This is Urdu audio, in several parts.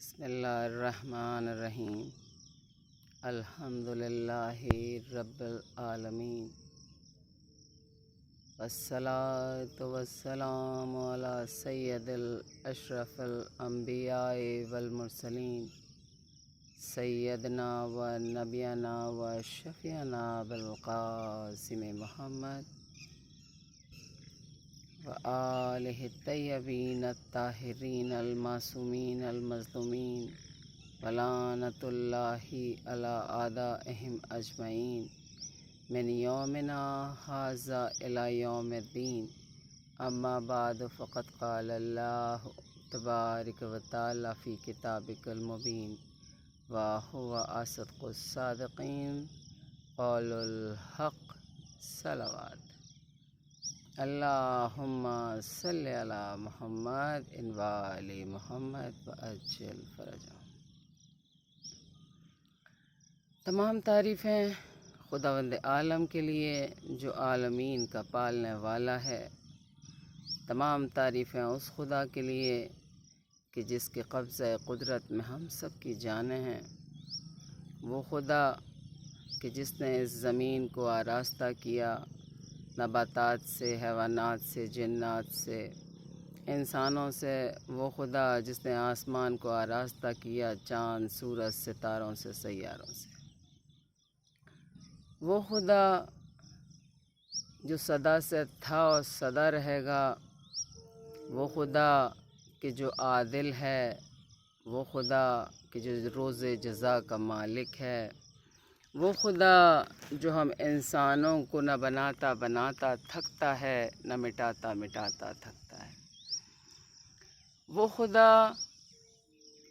بسم اللہ الرحمن الرحیم الحمد للہ رب العالمین والصلاة والسلام علی سید الاشرف الانبیاء والمرسلین سیدنا و نبینا و شفیعنا بالقاسم محمد وآلہ الطیبین الطاہرین المعصومین المظلومین ولعنۃ اللہ علی اعدائہم اجمعین من یومنا ھذا الی یوم الدین اما بعد فقد قال اللہ تبارک و تعالی فی کتابک المبین وہو اصدق الصادقین قول الحق صلوات اللہم صلی علی محمد و آل محمد وعجل فرجہم۔ تمام تعریفیں خداوند عالم کے لیے جو عالمین کا پالنے والا ہے۔ تمام تعریفیں اس خدا کے لیے کہ جس کے قبضہ قدرت میں ہم سب کی جانیں ہیں۔ وہ خدا کہ جس نے اس زمین کو آراستہ کیا، نباتات سے، حیوانات سے، جنات سے، انسانوں سے۔ وہ خدا جس نے آسمان کو آراستہ کیا چاند، سورج، ستاروں سے، سیاروں سے۔ وہ خدا جو سدا سے تھا اور سدا رہے گا۔ وہ خدا کہ جو عادل ہے۔ وہ خدا کہ جو روز جزا کا مالک ہے۔ وہ خدا جو ہم انسانوں کو نہ بناتا بناتا تھکتا ہے، نہ مٹاتا مٹاتا تھکتا ہے۔ وہ خدا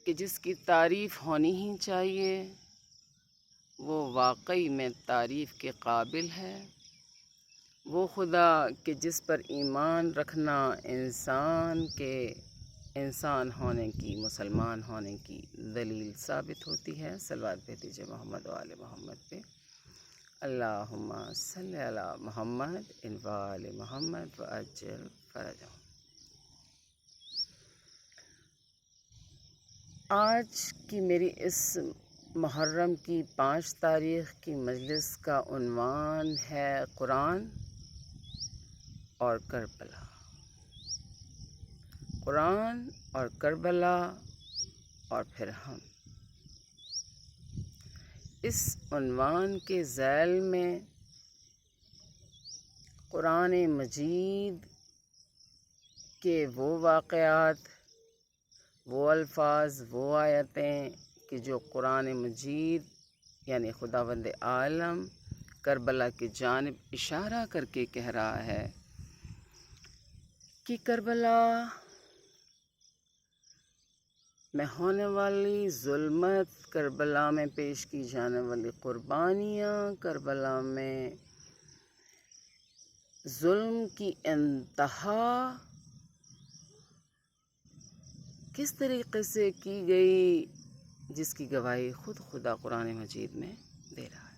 کہ جس کی تعریف ہونی ہی چاہیے، وہ واقعی میں تعریف کے قابل ہے۔ وہ خدا کہ جس پر ایمان رکھنا انسان ہونے کی، مسلمان ہونے کی دلیل ثابت ہوتی ہے۔ صلوات بھیج دیجیے محمد و آل محمد پہ۔ اللہم صلی علی محمد و آل محمد وعجل فرجہم۔ آج کی میری اس محرم کی 5 تاریخ کی مجلس کا عنوان ہے قرآن اور کربلا۔ قرآن اور کربلا اور پھر ہم۔ اس عنوان کے ذیل میں قرآن مجید کے وہ واقعات، وہ الفاظ، وہ آیتیں کہ جو قرآن مجید یعنی خداوند عالم کربلا کی جانب اشارہ کر کے کہہ رہا ہے کہ کربلا میں ہونے والی ظلمت، کربلا میں پیش کی جانے والی قربانیاں، کربلا میں ظلم کی انتہا کس طریقے سے کی گئی، جس کی گواہی خود خدا قرآن مجید میں دے رہا ہے۔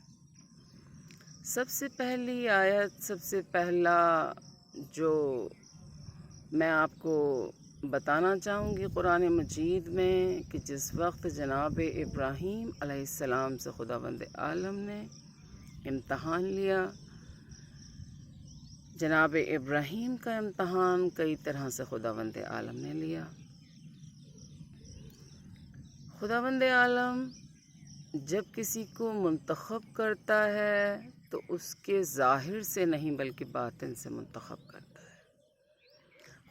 سب سے پہلی آیت، سب سے پہلا جو میں آپ کو بتانا چاہوں گی قرآن مجید میں کہ جس وقت جناب ابراہیم علیہ السلام سے خداوند عالم نے امتحان لیا۔ جناب ابراہیم کا امتحان کئی طرح سے خداوند عالم نے لیا۔ خداوند عالم جب کسی کو منتخب کرتا ہے تو اس کے ظاہر سے نہیں بلکہ باطن سے منتخب کرتا ہے۔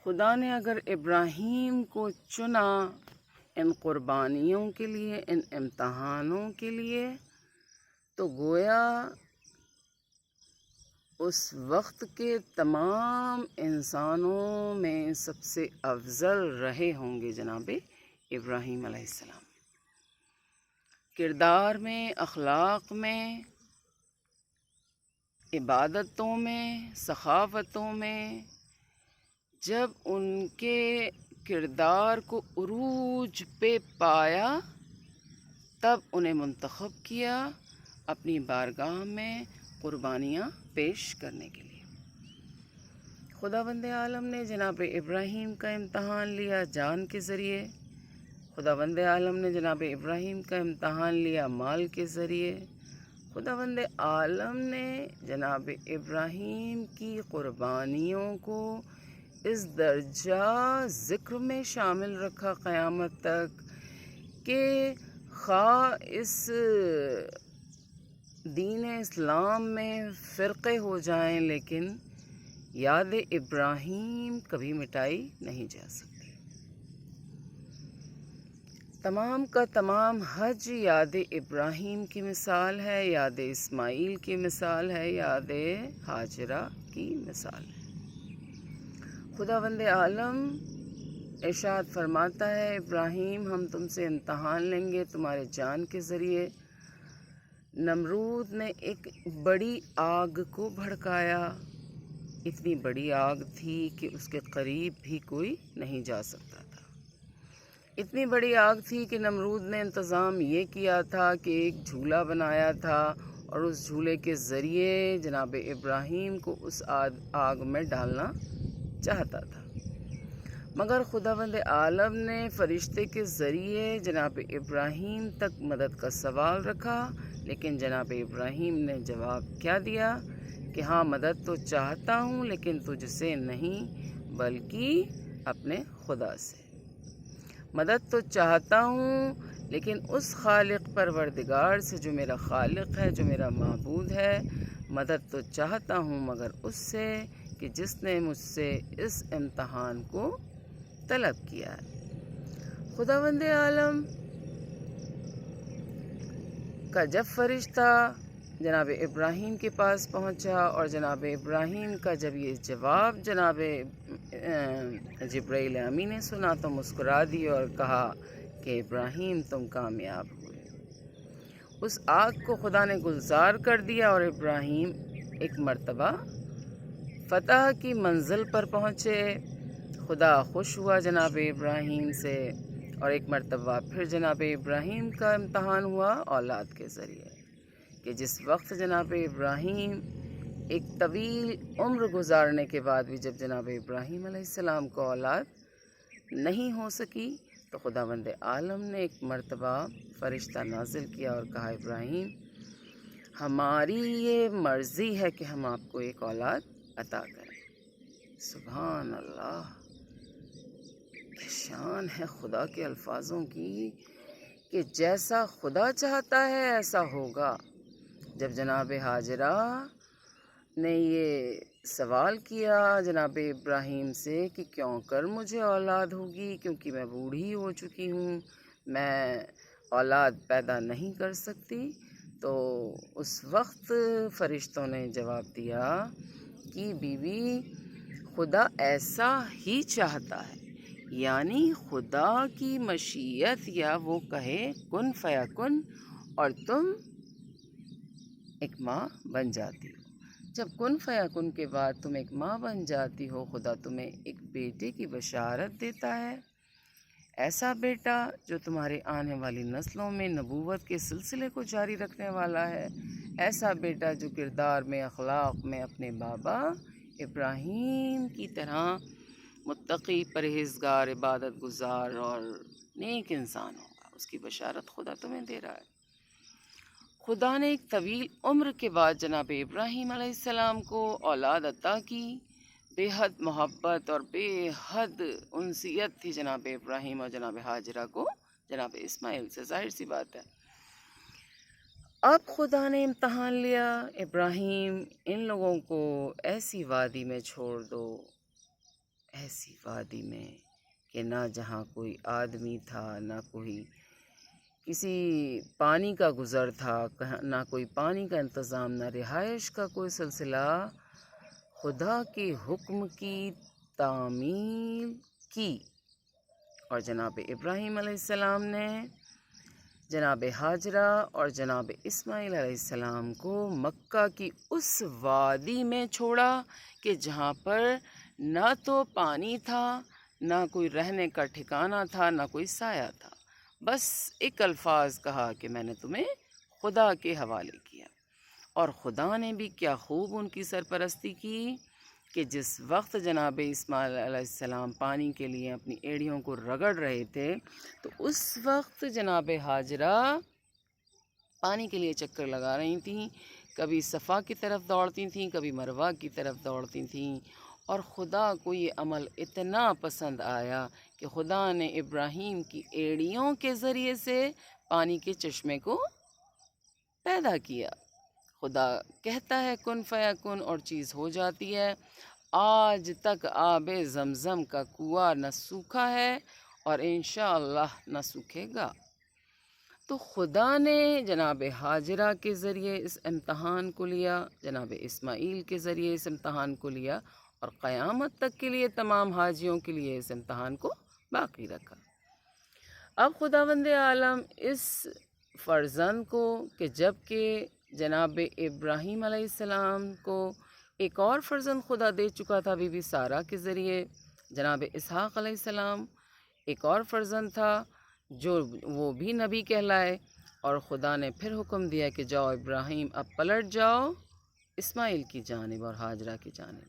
خدا نے اگر ابراہیم کو چنا ان قربانیوں کے لیے، ان امتحانوں کے لیے، تو گویا اس وقت کے تمام انسانوں میں سب سے افضل رہے ہوں گے جناب ابراہیم علیہ السلام۔ کردار میں، اخلاق میں، عبادتوں میں، سخاوتوں میں، جب ان کے کردار کو عروج پہ پایا تب انہیں منتخب کیا اپنی بارگاہ میں قربانیاں پیش کرنے کے لیے۔ خداوند عالم نے جناب ابراہیم کا امتحان لیا جان کے ذریعے، خداوند عالم نے جناب ابراہیم کا امتحان لیا مال کے ذریعے۔ خداوند عالم نے جناب ابراہیم کی قربانیوں کو اس درجہ ذکر میں شامل رکھا قیامت تک کہ خواہ اس دین اسلام میں فرقے ہو جائیں لیکن یاد ابراہیم کبھی مٹائی نہیں جا سکتی۔ تمام کا تمام حج یاد ابراہیم کی مثال ہے، یاد اسماعیل کی مثال ہے، یاد ہاجرہ کی مثال ہے۔ خداوند عالم ارشاد فرماتا ہے ابراہیم ہم تم سے امتحان لیں گے تمہارے جان کے ذریعے۔ نمرود نے ایک بڑی آگ کو بھڑکایا، اتنی بڑی آگ تھی کہ اس کے قریب بھی کوئی نہیں جا سکتا تھا۔ اتنی بڑی آگ تھی کہ نمرود نے انتظام یہ کیا تھا کہ ایک جھولا بنایا تھا اور اس جھولے کے ذریعے جناب ابراہیم کو اس آگ میں ڈالنا چاہتا تھا، مگر خداوند عالم نے فرشتے کے ذریعے جناب ابراہیم تک مدد کا سوال رکھا، لیکن جناب ابراہیم نے جواب کیا دیا کہ ہاں مدد تو چاہتا ہوں لیکن تجھ سے نہیں بلکہ اپنے خدا سے۔ مدد تو چاہتا ہوں لیکن اس خالق پروردگار سے جو میرا خالق ہے، جو میرا معبود ہے۔ مدد تو چاہتا ہوں مگر اس سے کہ جس نے مجھ سے اس امتحان کو طلب کیا ہے۔ خداوند عالم کا جب فرشتہ جناب ابراہیم کے پاس پہنچا اور جناب ابراہیم کا جب یہ جواب جناب جبرائیل امین نے سنا تو مسکرا دی اور کہا کہ ابراہیم تم کامیاب ہوئے۔ اس آگ کو خدا نے گلزار کر دیا اور ابراہیم ایک مرتبہ فتح کی منزل پر پہنچے۔ خدا خوش ہوا جناب ابراہیم سے اور ایک مرتبہ پھر جناب ابراہیم کا امتحان ہوا اولاد کے ذریعے کہ جس وقت جناب ابراہیم ایک طویل عمر گزارنے کے بعد بھی جب جناب ابراہیم علیہ السلام کو اولاد نہیں ہو سکی تو خداوند عالم نے ایک مرتبہ فرشتہ نازل کیا اور کہا ابراہیم ہماری یہ مرضی ہے کہ ہم آپ کو ایک اولاد عطا کریں۔ سبحان اللہ، کیا شان ہے خدا کے الفاظوں کی کہ جیسا خدا چاہتا ہے ایسا ہوگا۔ جب جناب ہاجرہ نے یہ سوال کیا جناب ابراہیم سے کہ کیوں کر مجھے اولاد ہوگی، کیونکہ میں بوڑھی ہو چکی ہوں، میں اولاد پیدا نہیں کر سکتی، تو اس وقت فرشتوں نے جواب دیا کہ بیوی خدا ایسا ہی چاہتا ہے، یعنی خدا کی مشیت یا وہ کہے کن فیکن اور تم ایک ماں بن جاتی ہو۔ جب کن فیکن کے بعد تم ایک ماں بن جاتی ہو، خدا تمہیں ایک بیٹے کی بشارت دیتا ہے، ایسا بیٹا جو تمہارے آنے والی نسلوں میں نبوت کے سلسلے کو جاری رکھنے والا ہے، ایسا بیٹا جو کردار میں اخلاق میں اپنے بابا ابراہیم کی طرح متقی پرہیزگار عبادت گزار اور نیک انسان ہوگا۔ اس کی بشارت خدا تمہیں دے رہا ہے۔ خدا نے ایک طویل عمر کے بعد جناب ابراہیم علیہ السلام کو اولاد عطا کی۔ بے حد محبت اور بے حد انسیت تھی جناب ابراہیم اور جناب ہاجرہ کو جناب اسماعیل سے، ظاہر سی بات ہے۔ اب خدا نے امتحان لیا ابراہیم ان لوگوں کو ایسی وادی میں چھوڑ دو، ایسی وادی میں کہ نہ جہاں کوئی آدمی تھا، نہ کوئی کسی پانی کا گزر تھا، نہ کوئی پانی کا انتظام، نہ رہائش کا کوئی سلسلہ۔ خدا کے حکم کی تعمیل کی اور جناب ابراہیم علیہ السلام نے جناب ہاجرہ اور جناب اسماعیل علیہ السلام کو مکہ کی اس وادی میں چھوڑا کہ جہاں پر نہ تو پانی تھا، نہ کوئی رہنے کا ٹھکانہ تھا، نہ کوئی سایہ تھا۔ بس ایک الفاظ کہا کہ میں نے تمہیں خدا کے حوالے کیا، اور خدا نے بھی کیا خوب ان کی سرپرستی کی کہ جس وقت جناب اسماعیل علیہ السلام پانی کے لیے اپنی ایڑیوں کو رگڑ رہے تھے تو اس وقت جناب ہاجرہ پانی کے لیے چکر لگا رہی تھیں، کبھی صفا کی طرف دوڑتی تھیں، کبھی مروہ کی طرف دوڑتی تھیں، اور خدا کو یہ عمل اتنا پسند آیا کہ خدا نے ابراہیم کی ایڑیوں کے ذریعے سے پانی کے چشمے کو پیدا کیا۔ خدا کہتا ہے کن فیکن اور چیز ہو جاتی ہے۔ آج تک آب زمزم کا کنواں نہ سوکھا ہے اور انشاءاللہ نہ سوکھے گا۔ تو خدا نے جناب ہاجرہ کے ذریعے اس امتحان کو لیا، جناب اسماعیل کے ذریعے اس امتحان کو لیا، اور قیامت تک کے لیے تمام حاجیوں کے لیے اس امتحان کو باقی رکھا۔ اب خداوند عالم اس فرزند کو کہ جب کہ جناب ابراہیم علیہ السلام کو ایک اور فرزند خدا دے چکا تھا بی بی سارہ کے ذریعے، جناب اسحاق علیہ السلام ایک اور فرزند تھا جو وہ بھی نبی کہلائے، اور خدا نے پھر حکم دیا کہ جاؤ ابراہیم اب پلٹ جاؤ اسماعیل کی جانب اور ہاجرہ کی جانب۔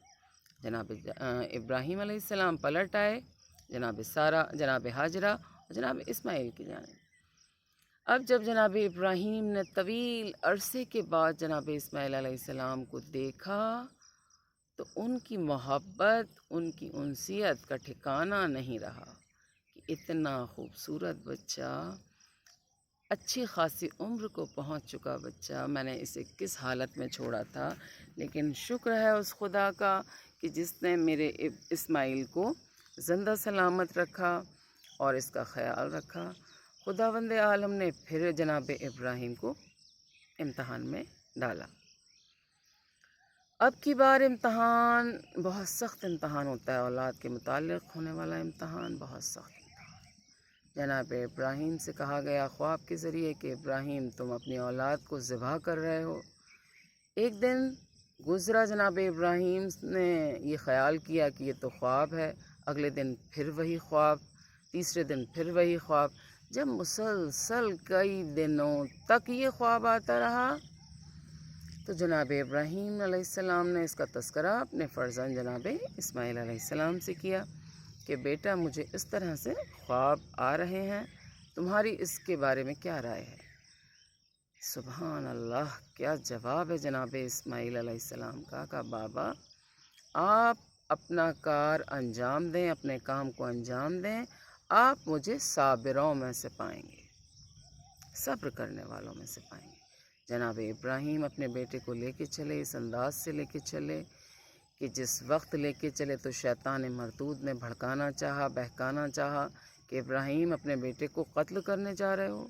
جناب ابراہیم علیہ السلام پلٹ آئے جناب سارہ، جناب ہاجرہ اور جناب اسماعیل کی جانب۔ اب جب جناب ابراہیم نے طویل عرصے کے بعد جناب اسماعیل علیہ السلام کو دیکھا تو ان کی محبت، ان کی انسیت کا ٹھکانہ نہیں رہا کہ اتنا خوبصورت بچہ، اچھی خاصی عمر کو پہنچ چکا بچہ، میں نے اسے کس حالت میں چھوڑا تھا، لیکن شکر ہے اس خدا کا کہ جس نے میرے اسماعیل کو زندہ سلامت رکھا اور اس کا خیال رکھا۔ خداوند عالم نے پھر جناب ابراہیم کو امتحان میں ڈالا۔ اب کی بار امتحان بہت سخت امتحان ہوتا ہے، اولاد کے متعلق ہونے والا امتحان بہت سخت امتحان۔ جناب ابراہیم سے کہا گیا خواب کے ذریعے کہ ابراہیم تم اپنی اولاد کو ذبح کر رہے ہو۔ ایک دن گزرا، جناب ابراہیم نے یہ خیال کیا کہ یہ تو خواب ہے، اگلے دن پھر وہی خواب، تیسرے دن پھر وہی خواب۔ جب مسلسل کئی دنوں تک یہ خواب آتا رہا تو جناب ابراہیم علیہ السلام نے اس کا تذکرہ اپنے فرزند جناب اسماعیل علیہ السلام سے کیا کہ بیٹا مجھے اس طرح سے خواب آ رہے ہیں، تمہاری اس کے بارے میں کیا رائے ہے؟ سبحان اللہ، کیا جواب ہے جناب اسماعیل علیہ السلام کا، کہا بابا آپ اپنا کار انجام دیں، اپنے کام کو انجام دیں، آپ مجھے صابروں میں سے پائیں گے، صبر کرنے والوں میں سے پائیں گے۔ جناب ابراہیم اپنے بیٹے کو لے کے چلے، اس انداز سے لے کے چلے کہ جس وقت لے کے چلے تو شیطان مردود نے بھڑکانا چاہا، بہکانا چاہا کہ ابراہیم اپنے بیٹے کو قتل کرنے جا رہے ہو۔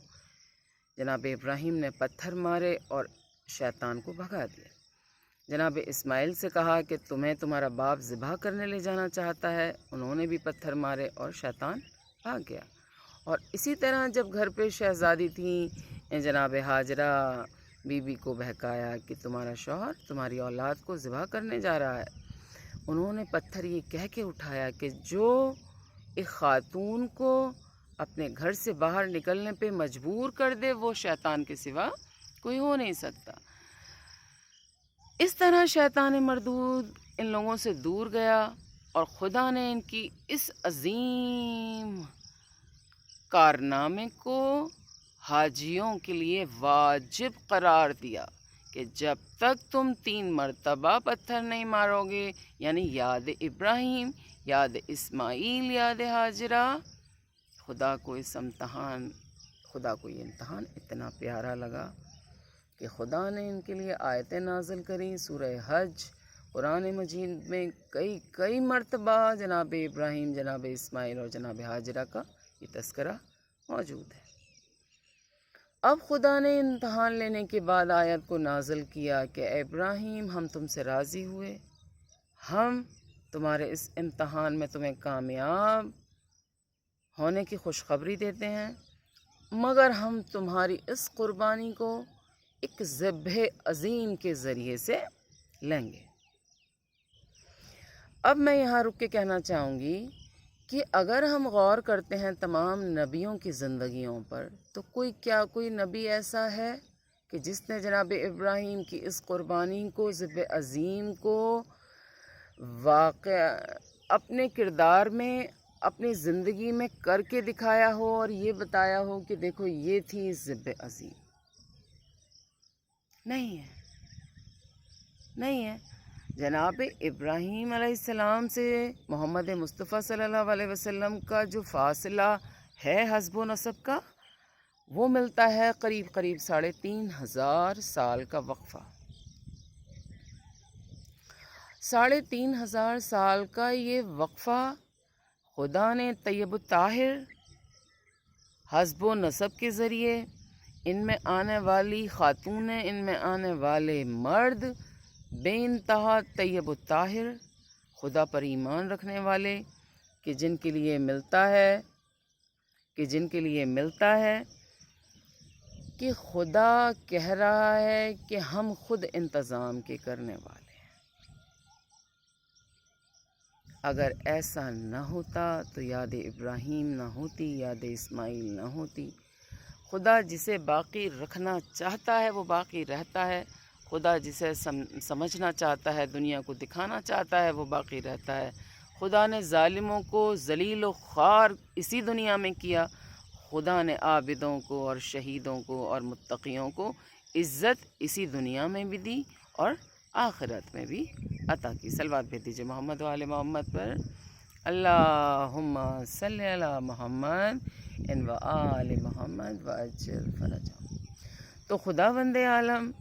جناب ابراہیم نے پتھر مارے اور شیطان کو بھگا دیا۔ جناب اسماعیل سے کہا کہ تمہیں تمہارا باپ ذبح کرنے لے جانا چاہتا ہے، انہوں نے بھی پتھر مارے اور شیطان بھاگ گیا۔ اور اسی طرح جب گھر پہ شہزادی تھیں جناب ہاجرہ بی بی کو بہکایا کہ تمہارا شوہر تمہاری اولاد کو ذبح کرنے جا رہا ہے، انہوں نے پتھر یہ کہہ کے اٹھایا کہ جو ایک خاتون کو اپنے گھر سے باہر نکلنے پہ مجبور کر دے وہ شیطان کے سوا کوئی ہو نہیں سکتا۔ اس طرح شیطان مردود ان لوگوں سے دور گیا اور خدا نے ان کی اس عظیم کارنامے کو حاجیوں کے لیے واجب قرار دیا کہ جب تک تم 3 مرتبہ پتھر نہیں مارو گے، یعنی یاد ابراہیم، یاد اسماعیل، یاد ہاجرہ، خدا کو یہ امتحان اتنا پیارا لگا کہ خدا نے ان کے لیے آیتیں نازل کریں۔ سورہ حج قرآن مجید میں کئی مرتبہ جناب ابراہیم، جناب اسماعیل اور جناب ہاجرہ کا یہ تذکرہ موجود ہے۔ اب خدا نے امتحان لینے کے بعد آیت کو نازل کیا کہ اے ابراہیم ہم تم سے راضی ہوئے، ہم تمہارے اس امتحان میں تمہیں کامیاب ہونے کی خوشخبری دیتے ہیں، مگر ہم تمہاری اس قربانی کو ایک ذبح عظیم کے ذریعے سے لیں گے۔ اب میں یہاں رک کے کہنا چاہوں گی کہ اگر ہم غور کرتے ہیں تمام نبیوں کی زندگیوں پر تو کوئی نبی ایسا ہے کہ جس نے جناب ابراہیم کی اس قربانی کو، ذبح عظیم کو واقع اپنے کردار میں اپنی زندگی میں کر کے دکھایا ہو اور یہ بتایا ہو کہ دیکھو یہ تھی ذب عظیم. نہیں ہے، نہیں ہے. جناب ابراہیم علیہ السلام سے محمد مصطفیٰ صلی اللہ علیہ وسلم کا جو فاصلہ ہے حسب و نسب کا، وہ ملتا ہے قریب 3,500 سال کا وقفہ. 3,500 سال کا یہ وقفہ خدا نے طیب الطاہر حسب و نسب کے ذریعے، ان میں آنے والی خاتونیں، ان میں آنے والے مرد بے انتہا طیب الطاہر، خدا پر ایمان رکھنے والے، کہ جن کے لیے ملتا ہے کہ خدا کہہ رہا ہے کہ ہم خود انتظام کے کرنے والے ہیں. اگر ایسا نہ ہوتا تو یاد ابراہیم نہ ہوتی، یاد اسماعیل نہ ہوتی. خدا جسے باقی رکھنا چاہتا ہے وہ باقی رہتا ہے. خدا جسے سمجھنا چاہتا ہے، دنیا کو دکھانا چاہتا ہے، وہ باقی رہتا ہے. خدا نے ظالموں کو ذلیل و خوار اسی دنیا میں کیا. خدا نے عابدوں کو اور شہیدوں کو اور متقیوں کو عزت اسی دنیا میں بھی دی اور آخرت میں بھی عطا کی. صلوات بھیج دیجیے محمد و آل محمد پر. اللہم صلی علی محمد ان و آل محمد وعجل فرجہم. تو خداوند عالم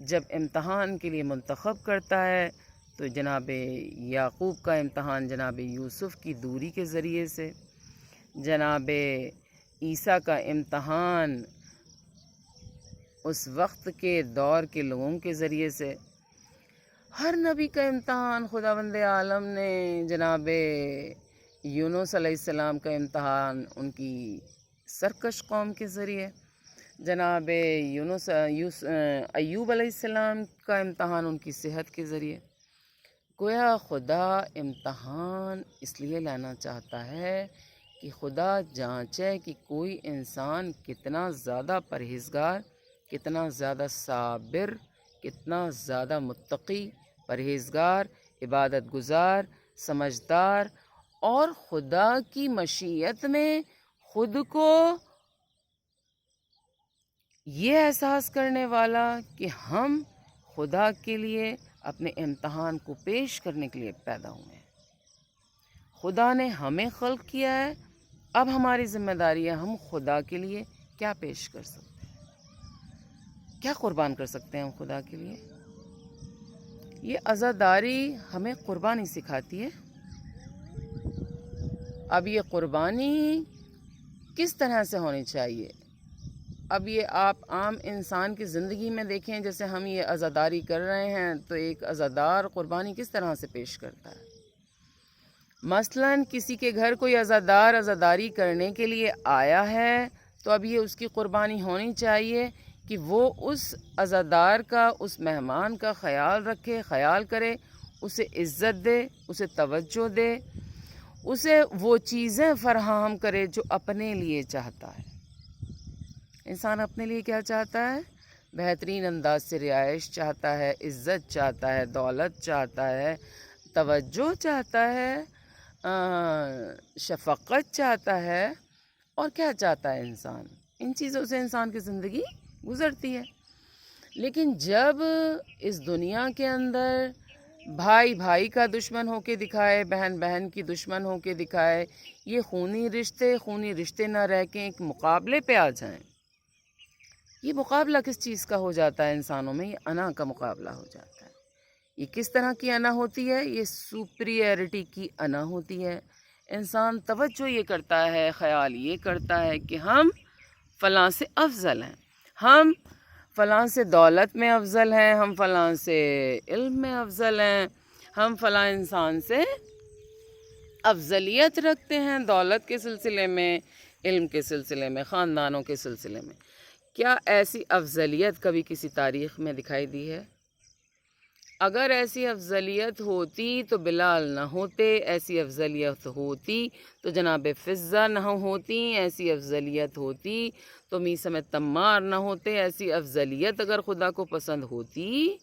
جب امتحان کے لیے منتخب کرتا ہے تو جناب یعقوب کا امتحان جناب یوسف کی دوری کے ذریعے سے، جناب عیسیٰ کا امتحان اس وقت کے دور کے لوگوں کے ذریعے سے، ہر نبی کا امتحان خداوند عالم نے، جناب یونس علیہ السلام کا امتحان ان کی سرکش قوم کے ذریعے، جناب ایوب علیہ السلام کا امتحان ان کی صحت کے ذریعے. گویا خدا امتحان اس لیے لانا چاہتا ہے کہ خدا جانچے کہ کوئی انسان کتنا زیادہ پرہیزگار، کتنا زیادہ صابر، کتنا زیادہ متقی، پرہیزگار، عبادت گزار، سمجھدار اور خدا کی مشیت میں خود کو یہ احساس کرنے والا کہ ہم خدا کے لیے اپنے امتحان کو پیش کرنے کے لیے پیدا ہوئے ہیں. خدا نے ہمیں خلق کیا ہے، اب ہماری ذمہ داری ہے ہم خدا کے لیے کیا پیش کر سکتے ہیں، کیا قربان کر سکتے ہیں ہم خدا کے لیے. یہ عزاداری ہمیں قربانی سکھاتی ہے. اب یہ قربانی کس طرح سے ہونی چاہیے؟ اب یہ آپ عام انسان کی زندگی میں دیکھیں، جیسے ہم یہ عزاداری کر رہے ہیں تو ایک عزادار قربانی کس طرح سے پیش کرتا ہے. مثلاً کسی کے گھر کوئی عزادار عزاداری کرنے کے لیے آیا ہے تو اب یہ اس کی قربانی ہونی چاہیے کہ وہ اس عزادار کا، اس مہمان کا خیال رکھے، خیال کرے، اسے عزت دے، اسے توجہ دے، اسے وہ چیزیں فراہم کرے جو اپنے لیے چاہتا ہے. انسان اپنے لیے کیا چاہتا ہے؟ بہترین انداز سے رہائش چاہتا ہے، عزت چاہتا ہے، دولت چاہتا ہے، توجہ چاہتا ہے، شفقت چاہتا ہے، اور کیا چاہتا ہے انسان؟ ان چیزوں سے انسان کی زندگی گزرتی ہے. لیکن جب اس دنیا کے اندر بھائی بھائی کا دشمن ہو کے دکھائے، بہن بہن کی دشمن ہو کے دکھائے، یہ خونی رشتے نہ رہ کے ایک مقابلے پہ آ جائیں. یہ مقابلہ کس چیز کا ہو جاتا ہے انسانوں میں؟ یہ انا کا مقابلہ ہو جاتا ہے. یہ کس طرح کی انا ہوتی ہے؟ یہ سپریئرٹی کی انا ہوتی ہے. انسان توجہ یہ کرتا ہے، خیال یہ کرتا ہے کہ ہم فلاں سے افضل ہیں، ہم فلاں سے دولت میں افضل ہیں، ہم فلاں سے علم میں افضل ہیں، ہم فلاں انسان سے افضلیت رکھتے ہیں دولت کے سلسلے میں، علم کے سلسلے میں، خاندانوں کے سلسلے میں. کیا ایسی افضلیت کبھی کسی تاریخ میں دکھائی دی ہے؟ اگر ایسی افضلیت ہوتی تو بلال نہ ہوتے، ایسی افضلیت ہوتی تو جناب فضہ نہ ہوتی، ایسی افضلیت ہوتی تو میثم تمار نہ ہوتے. ایسی افضلیت اگر خدا کو پسند ہوتی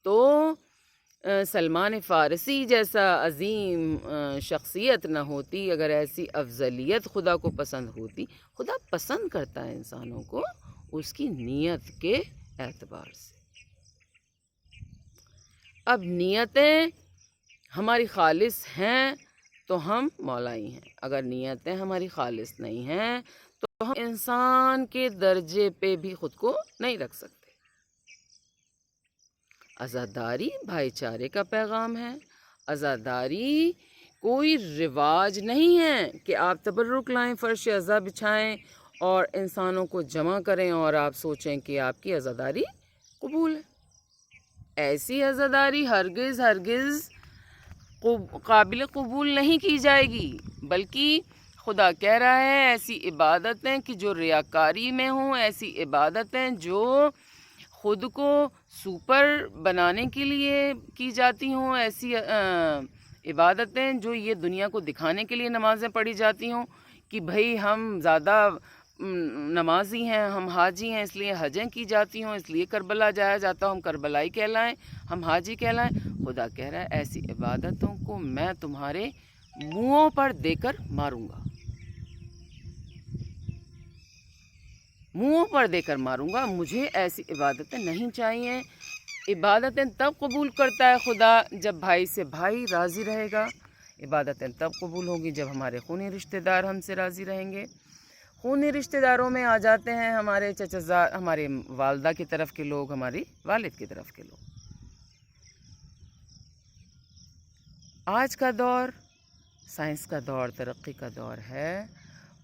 تو سلمان فارسی جیسا عظیم شخصیت نہ ہوتی، اگر ایسی افضلیت خدا کو پسند ہوتی، خدا پسند کرتا ہے انسانوں کو اس کی نیت کے اعتبار سے۔ اب نیتیں ہماری خالص ہیں تو ہم مولائی ہیں، اگر نیتیں ہماری خالص نہیں ہیں تو ہم انسان کے درجے پہ بھی خود کو نہیں رکھ سکتے۔ عزاداری بھائی چارے کا پیغام ہے، عزاداری کوئی رواج نہیں ہے کہ آپ تبرک لائیں، فرش عزا بچھائیں اور انسانوں کو جمع کریں اور آپ سوچیں کہ آپ کی عزاداری قبول ہے۔ ایسی عزاداری ہرگز ہرگز قابل قبول نہیں کی جائے گی، بلکہ خدا کہہ رہا ہے ایسی عبادتیں کہ جو ریاکاری میں ہوں، ایسی عبادتیں جو خود کو سپر بنانے کے لیے کی جاتی ہوں، ایسی عبادتیں جو یہ دنیا کو دکھانے کے لیے نمازیں پڑھی جاتی ہوں کہ بھئی ہم زیادہ نمازی ہیں، ہم حاجی ہیں اس لیے حجیں کی جاتی ہوں، اس لیے کربلا جایا جاتا ہوں، ہم کربلائی کہلائیں، ہم حاجی کہلائیں۔ خدا کہہ رہا ہے ایسی عبادتوں کو میں تمہارے منہوں پر دے کر ماروں گا، منہوں پر دے کر ماروں گا، مجھے ایسی عبادتیں نہیں چاہیے۔ عبادتیں تب قبول کرتا ہے خدا جب بھائی سے بھائی راضی رہے گا، عبادتیں تب قبول ہوگی جب ہمارے خونی رشتہ دار ہم سے راضی رہیں گے۔ خونی رشتہ داروں میں آ جاتے ہیں ہمارے چچا، ہمارے والدہ کی طرف کے لوگ، ہماری والد کی طرف کے لوگ۔ آج کا دور سائنس کا دور، ترقی کا دور ہے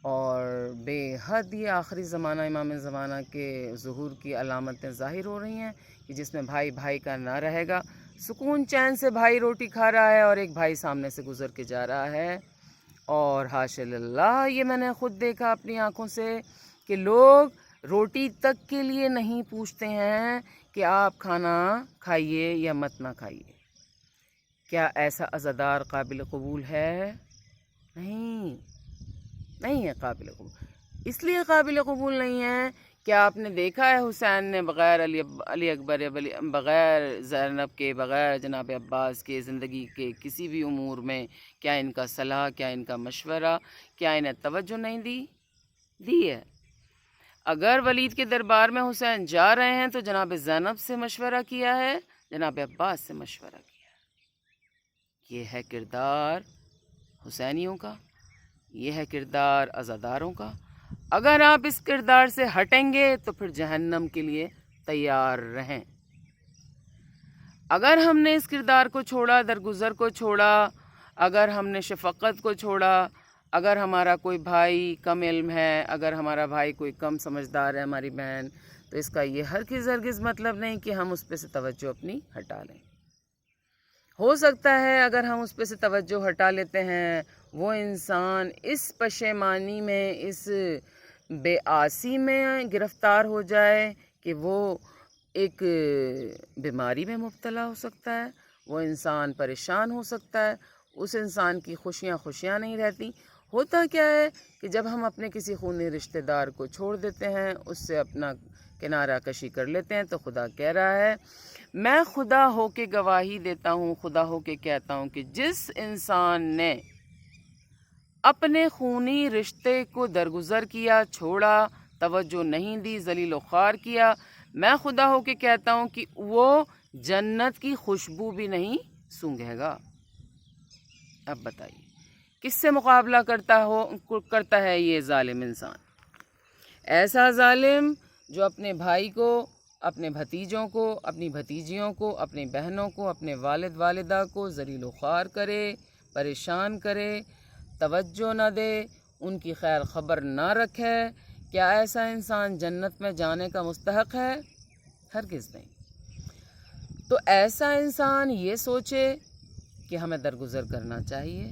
اور بے حد یہ آخری زمانہ امام زمانہ کے ظہور کی علامتیں ظاہر ہو رہی ہیں کہ جس میں بھائی بھائی کا نہ رہے گا، سکون چین سے بھائی روٹی کھا رہا ہے اور ایک بھائی سامنے سے گزر کے جا رہا ہے، اور حاشا اللہ یہ میں نے خود دیکھا اپنی آنکھوں سے کہ لوگ روٹی تک کے لیے نہیں پوچھتے ہیں کہ آپ کھانا کھائیے یا مت نہ کھائیے۔ کیا ایسا عزادار قابل قبول ہے؟ نہیں ہے قابل قبول۔ اس لیے قابل قبول نہیں ہے کہ آپ نے دیکھا ہے حسین نے بغیر علی اکبر، بغیر زینب کے، بغیر جناب عباس کے زندگی کے کسی بھی امور میں کیا ان کا صلاح، کیا ان کا مشورہ، کیا انہیں توجہ نہیں دی ہے۔ اگر ولید کے دربار میں حسین جا رہے ہیں تو جناب زینب سے مشورہ کیا ہے، جناب عباس سے مشورہ کیا۔ یہ ہے کردار حسینیوں کا، یہ ہے کردار عزاداروں کا۔ اگر آپ اس کردار سے ہٹیں گے تو پھر جہنم کے لیے تیار رہیں۔ اگر ہم نے اس کردار کو چھوڑا، درگزر کو چھوڑا، اگر ہم نے شفقت کو چھوڑا، اگر ہمارا کوئی بھائی کم علم ہے، اگر ہمارا بھائی کوئی کم سمجھدار ہے، ہماری بہن، تو اس کا یہ ہرگز مطلب نہیں کہ ہم اس پہ سے توجہ اپنی ہٹا لیں۔ ہو سکتا ہے اگر ہم اس پہ سے توجہ ہٹا لیتے ہیں وہ انسان اس پشیمانی میں، اس بے آسی میں گرفتار ہو جائے کہ وہ ایک بیماری میں مبتلا ہو سکتا ہے، وہ انسان پریشان ہو سکتا ہے، اس انسان کی خوشیاں نہیں رہتی۔ ہوتا کیا ہے کہ جب ہم اپنے کسی خونی رشتہ دار کو چھوڑ دیتے ہیں، اس سے اپنا کنارہ کشی کر لیتے ہیں، تو خدا کہہ رہا ہے میں خدا ہو کے گواہی دیتا ہوں، خدا ہو کے کہتا ہوں کہ جس انسان نے اپنے خونی رشتے کو درگزر کیا، چھوڑا، توجہ نہیں دی، ذلیل و خوار کیا، میں خدا ہو کے کہتا ہوں کہ وہ جنت کی خوشبو بھی نہیں سونگھے گا۔ اب بتائیے کس سے مقابلہ کرتا ہے یہ ظالم انسان؟ ایسا ظالم جو اپنے بھائی کو، اپنے بھتیجوں کو، اپنی بھتیجیوں کو، اپنی بہنوں کو، اپنے والد والدہ کو ذلیل و خوار کرے، پریشان کرے، توجہ نہ دے، ان کی خیر خبر نہ رکھے، کیا ایسا انسان جنت میں جانے کا مستحق ہے؟ ہرگز نہیں۔ تو ایسا انسان یہ سوچے کہ ہمیں درگزر کرنا چاہیے،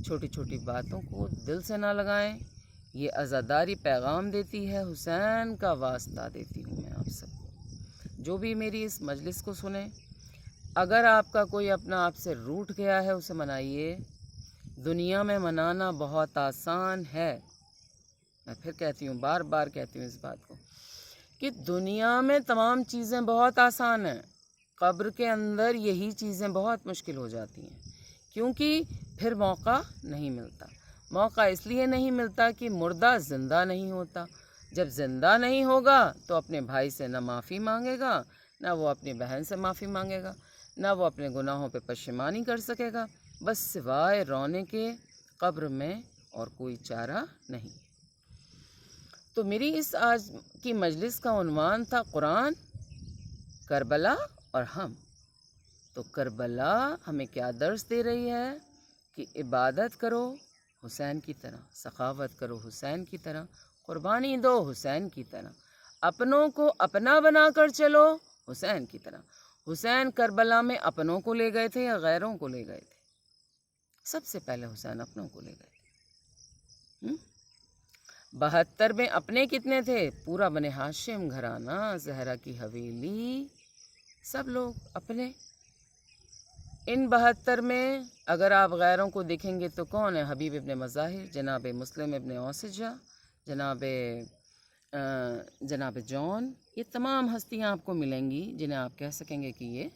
چھوٹی چھوٹی باتوں کو دل سے نہ لگائیں۔ یہ عزاداری پیغام دیتی ہے، حسین کا واسطہ دیتی ہوں میں آپ سب کو، جو بھی میری اس مجلس کو سنیں۔ اگر آپ کا کوئی اپنا آپ سے روٹھ گیا ہے اسے منائیے۔ دنیا میں منانا بہت آسان ہے، میں پھر کہتی ہوں، بار بار کہتی ہوں اس بات کو کہ دنیا میں تمام چیزیں بہت آسان ہیں، قبر کے اندر یہی چیزیں بہت مشکل ہو جاتی ہیں، کیونکہ پھر موقع نہیں ملتا۔ موقع اس لیے نہیں ملتا کہ مردہ زندہ نہیں ہوتا۔ جب زندہ نہیں ہوگا تو اپنے بھائی سے نہ معافی مانگے گا، نہ وہ اپنی بہن سے معافی مانگے گا، نہ وہ اپنے گناہوں پہ پشیمانی کر سکے گا، بس سوائے رونے کے قبر میں اور کوئی چارہ نہیں۔ تو میری اس آج کی مجلس کا عنوان تھا قرآن، کربلا اور ہم۔ تو کربلا ہمیں کیا درس دے رہی ہے کہ عبادت کرو حسین کی طرح، سخاوت کرو حسین کی طرح، قربانی دو حسین کی طرح، اپنوں کو اپنا بنا کر چلو حسین کی طرح۔ حسین کربلا میں اپنوں کو لے گئے تھے یا غیروں کو لے گئے تھے؟ سب سے پہلے حسین اپنوں کو لے گئے تھے۔ 72 میں اپنے کتنے تھے؟ پورا بنی ہاشم گھرانہ، زہرا کی حویلی، سب لوگ اپنے۔ ان 72 میں اگر آپ غیروں کو دیکھیں گے تو کون ہے؟ حبیب ابن مظاہر، جناب مسلم ابن اوسجہ، جناب جون، یہ تمام ہستیاں آپ کو ملیں گی جنہیں آپ کہہ سکیں گے کہ یہ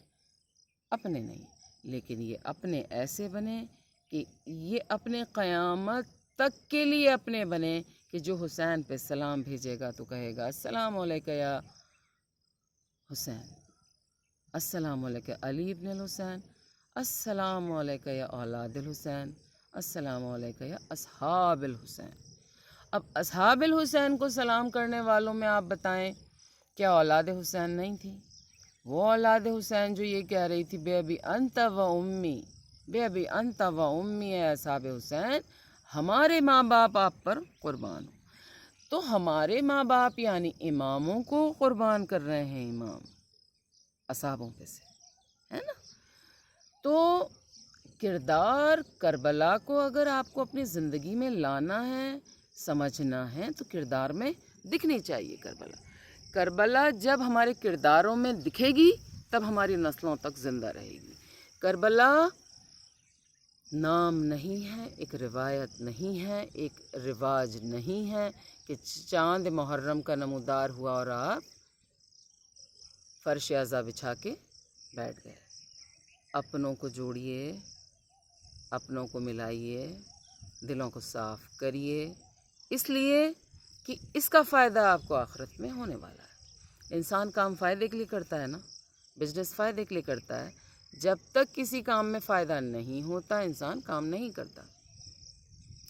اپنے نہیں، لیکن یہ اپنے ایسے بنے کہ یہ اپنے قیامت تک کے لیے اپنے بنے کہ جو حسین پہ سلام بھیجے گا تو کہے گا السلام علیکہ یا حسین، السلام علیکہ علی ابن الحسین، السلام علیکہ یا اولاد الحسین، السلام علیکہ یا اصحاب الحسین۔ اب اصحاب الحسین کو سلام کرنے والوں میں آپ بتائیں کیا اولاد حسین نہیں تھی؟ وہ اولاد حسین جو یہ کہہ رہی تھی بے ابی انت و امی، بے ابی انت و امی، اے اصحاب حسین ہمارے ماں باپ آپ پر قربان ہو۔ تو ہمارے ماں باپ یعنی اماموں کو قربان کر رہے ہیں امام اصحابوں پہ سے، ہے نا؟ تو کردار کربلا کو اگر آپ کو اپنی زندگی میں لانا ہے، سمجھنا ہے، تو کردار میں دکھنی چاہیے کربلا۔ کربلا جب ہمارے کرداروں میں دکھے گی تب ہماری نسلوں تک زندہ رہے گی۔ کربلا نام نہیں ہے، ایک روایت نہیں ہے، ایک رواج نہیں ہے کہ چاند محرم کا نمودار ہوا اور آپ فرش عزا بچھا کے بیٹھ گئے۔ اپنوں کو جوڑیے، اپنوں کو ملائیے، دلوں کو صاف کریے، اس لیے کہ اس کا فائدہ آپ کو آخرت میں ہونے والا ہے۔ انسان کام فائدے کے لیے کرتا ہے نا، بزنس فائدے کے لیے کرتا ہے۔ جب تک کسی کام میں فائدہ نہیں ہوتا انسان کام نہیں کرتا،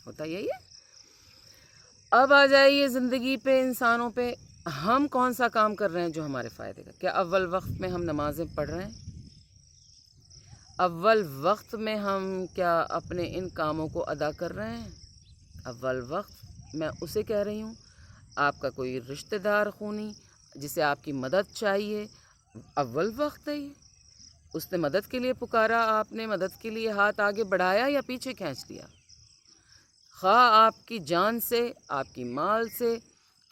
ہوتا یہی ہے۔ اب آ جائیے زندگی پہ، انسانوں پہ، ہم کون سا کام کر رہے ہیں جو ہمارے فائدے کا؟ کیا اول وقت میں ہم نمازیں پڑھ رہے ہیں؟ اول وقت میں ہم کیا اپنے ان کاموں کو ادا کر رہے ہیں؟ اول وقت میں اسے کہہ رہی ہوں، آپ کا کوئی رشتہ دار خونی جسے آپ کی مدد چاہیے، اول وقت ہے یہ، اس نے مدد کے لیے پکارا، آپ نے مدد کے لیے ہاتھ آگے بڑھایا یا پیچھے کھینچ لیا؟ خواہ آپ کی جان سے، آپ کی مال سے،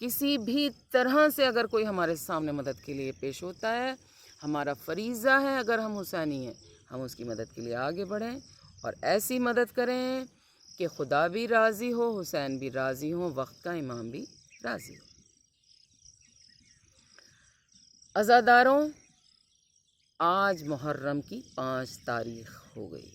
کسی بھی طرح سے اگر کوئی ہمارے سامنے مدد کے لیے پیش ہوتا ہے، ہمارا فریضہ ہے اگر ہم حسینی ہیں ہم اس کی مدد کے لیے آگے بڑھیں اور ایسی مدد کریں کہ خدا بھی راضی ہو، حسین بھی راضی ہو، وقت کا امام بھی راضی ہو۔ عزاداروں، آج محرم کی 5 تاریخ ہو گئی۔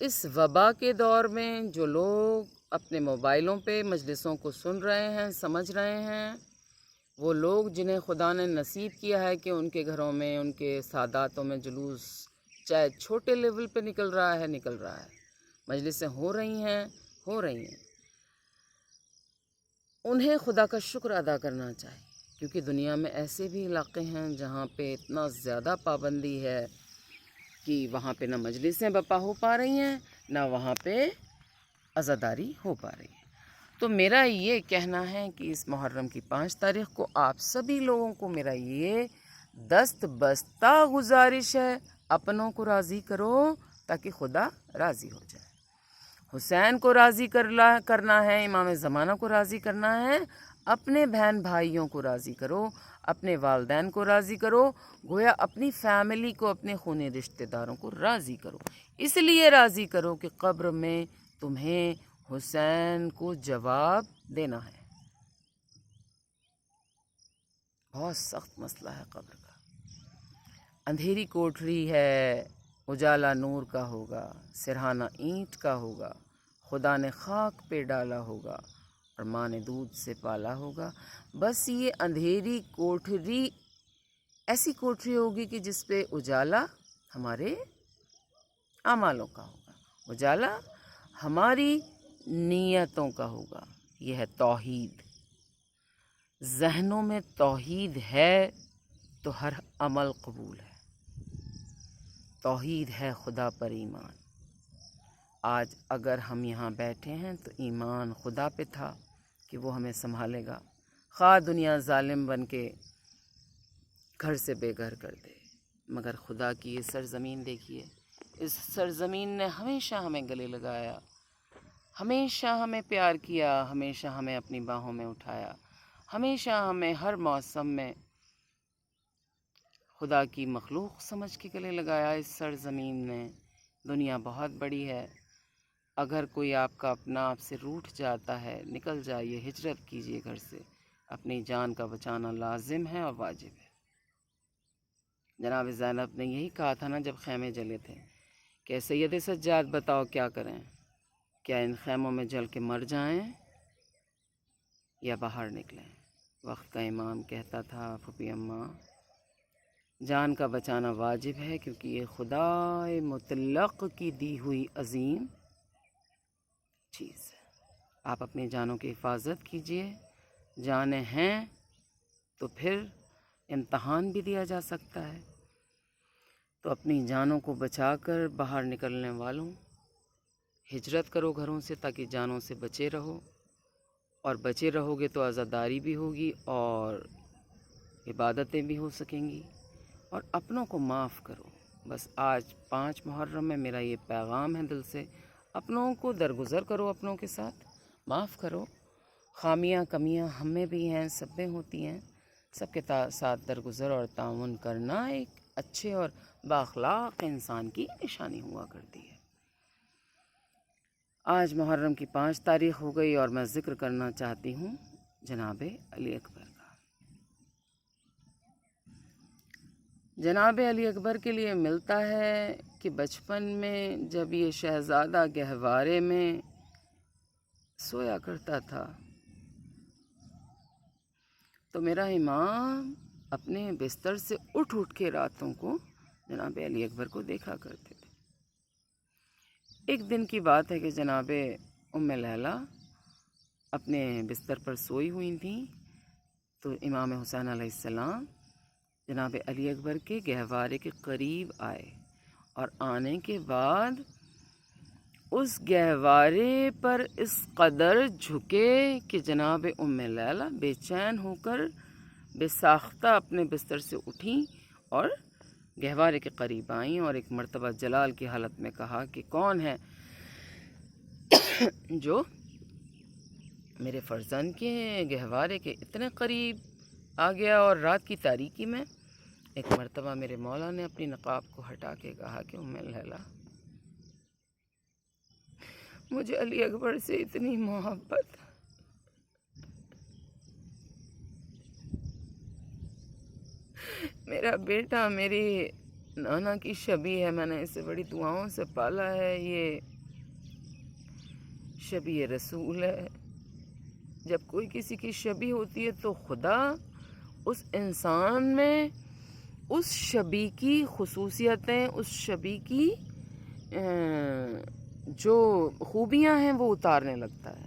اس وبا کے دور میں جو لوگ اپنے موبائلوں پہ مجلسوں کو سن رہے ہیں، سمجھ رہے ہیں، وہ لوگ جنہیں خدا نے نصیب کیا ہے کہ ان کے گھروں میں، ان کے ساداتوں میں جلوس چاہے چھوٹے لیول پہ نکل رہا ہے، مجلسیں ہو رہی ہیں، انہیں خدا کا شکر ادا کرنا چاہیے، کیونکہ دنیا میں ایسے بھی علاقے ہیں جہاں پہ اتنا زیادہ پابندی ہے کہ وہاں پہ نہ مجلسیں بپا ہو پا رہی ہیں، نہ وہاں پہ عزاداری ہو پا رہی ہے۔ تو میرا یہ کہنا ہے کہ اس محرم کی 5 تاریخ کو آپ سبھی لوگوں کو میرا یہ دست بستہ گزارش ہے، اپنوں کو راضی کرو تاکہ خدا راضی ہو جائے۔ حسین کو راضی کرنا ہے، امام زمانہ کو راضی کرنا ہے، اپنے بہن بھائیوں کو راضی کرو، اپنے والدین کو راضی کرو، گویا اپنی فیملی کو، اپنے خونی رشتہ داروں کو راضی کرو۔ اس لیے راضی کرو کہ قبر میں تمہیں حسین کو جواب دینا ہے۔ بہت سخت مسئلہ ہے قبر کا۔ اندھیری کوٹری ہے اجالا نور کا ہوگا، سرہانہ اینٹ کا ہوگا، خدا نے خاک پہ ڈالا ہوگا اور ماں نے دودھ سے پالا ہوگا۔ بس یہ اندھیری کوٹری ایسی کوٹری ہوگی کہ جس پہ اجالا ہمارے اعمالوں کا ہوگا، اجالا ہماری نیتوں کا ہوگا۔ یہ ہے توحید۔ ذہنوں میں توحید ہے تو ہر عمل قبول ہے۔ توحید ہے خدا پر ایمان۔ آج اگر ہم یہاں بیٹھے ہیں تو ایمان خدا پہ تھا کہ وہ ہمیں سنبھالے گا، خواہ دنیا ظالم بن کے گھر سے بے گھر کر دے، مگر خدا کی یہ سرزمین دیکھیے، اس سرزمین نے ہمیشہ ہمیں گلے لگایا، ہمیشہ ہمیں پیار کیا، ہمیشہ ہمیں اپنی باہوں میں اٹھایا، ہمیشہ ہمیں ہر موسم میں خدا کی مخلوق سمجھ کے گلے لگایا۔ اس سرزمین نے، دنیا بہت بڑی ہے، اگر کوئی آپ کا اپنا آپ سے روٹھ جاتا ہے، نکل جائیے، ہجرت کیجیے گھر سے، اپنی جان کا بچانا لازم ہے اور واجب ہے۔ جناب زینب نے یہی کہا تھا نا جب خیمے جلے تھے کہ سید سجاد بتاؤ کیا کریں، کیا ان خیموں میں جل کے مر جائیں یا باہر نکلیں؟ وقت کا امام کہتا تھا پھوپھی اماں، جان کا بچانا واجب ہے، کیونکہ یہ خدا مطلق کی دی ہوئی عظیم چیز ہے۔ آپ اپنی جانوں کی حفاظت کیجیے، جانیں ہیں تو پھر امتحان بھی دیا جا سکتا ہے، تو اپنی جانوں کو بچا کر باہر نکلنے والوں ہجرت کرو گھروں سے، تاکہ جانوں سے بچے رہو، اور بچے رہو گے تو عزاداری بھی ہوگی اور عبادتیں بھی ہو سکیں گی، اور اپنوں کو معاف کرو۔ بس آج 5 محرم میں میرا یہ پیغام ہے دل سے، اپنوں کو درگزر کرو، اپنوں کے ساتھ معاف کرو۔ خامیاں کمیاں ہم میں بھی ہیں، سب میں ہوتی ہیں، سب کے ساتھ درگزر اور تعاون کرنا ایک اچھے اور بااخلاق انسان کی نشانی ہوا کرتی ہے۔ آج محرم کی 5 تاریخ ہو گئی اور میں ذکر کرنا چاہتی ہوں جناب علی اکبر کا۔ جناب علی اکبر کے لیے ملتا ہے کہ بچپن میں جب یہ شہزادہ گہوارے میں سویا کرتا تھا تو میرا امام اپنے بستر سے اٹھ کے راتوں کو جناب علی اکبر کو دیکھا کرتے تھے۔ ایک دن کی بات ہے کہ جناب ام لیلہ اپنے بستر پر سوئی ہوئی تھیں، تو امام حسین علیہ السلام جناب علی اکبر کے گہوارے کے قریب آئے، اور آنے کے بعد اس گہوارے پر اس قدر جھکے کہ جناب ام لیلہ بے چین ہو کر بے ساختہ اپنے بستر سے اٹھیں اور گہوارے کے قریب آئیں، اور ایک مرتبہ جلال کی حالت میں کہا کہ کون ہے جو میرے فرزند کے گہوارے کے اتنے قریب آ گیا، اور رات کی تاریکی میں۔ ایک مرتبہ میرے مولا نے اپنی نقاب کو ہٹا کے کہا کہ ام لیلہ، مجھے علی اکبر سے اتنی محبت، میرا بیٹا میری نانا کی شبیہ ہے، میں نے اسے بڑی دعاؤں سے پالا ہے، یہ شبیہ رسول ہے۔ جب کوئی کسی کی شبیہ ہوتی ہے تو خدا اس انسان میں اس شبیہ کی خصوصیتیں، اس شبیہ کی جو خوبیاں ہیں وہ اتارنے لگتا ہے۔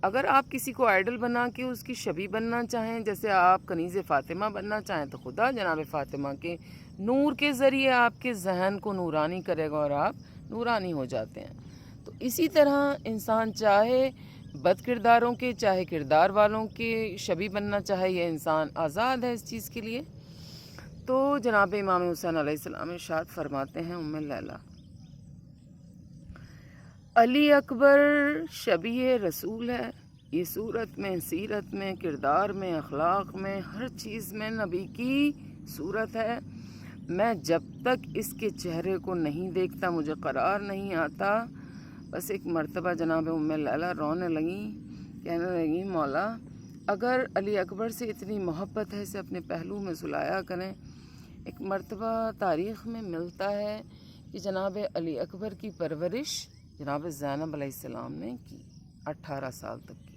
اگر آپ کسی کو آئیڈل بنا کے اس کی شبیہ بننا چاہیں، جیسے آپ کنیز فاطمہ بننا چاہیں، تو خدا جناب فاطمہ کے نور کے ذریعے آپ کے ذہن کو نورانی کرے گا اور آپ نورانی ہو جاتے ہیں۔ تو اسی طرح انسان چاہے بد کرداروں کے چاہے کردار والوں کے شبیہ بننا چاہے، یہ انسان آزاد ہے اس چیز کے لیے۔ تو جناب امام حسین علیہ السلام ارشاد فرماتے ہیں ام لیلہ، علی اکبر شبیہ رسول ہے، یہ صورت میں، سیرت میں، کردار میں، اخلاق میں، ہر چیز میں نبی کی صورت ہے۔ میں جب تک اس کے چہرے کو نہیں دیکھتا مجھے قرار نہیں آتا۔ بس ایک مرتبہ جناب ام لیلہ رونے لگیں، کہنے لگیں مولا اگر علی اکبر سے اتنی محبت ہے اسے اپنے پہلو میں سلایا کریں، ایک مرتبہ تاریخ میں ملتا ہے کہ جناب علی اکبر کی پرورش جناب زینب علیہ السلام نے کی 18 سال تک کی۔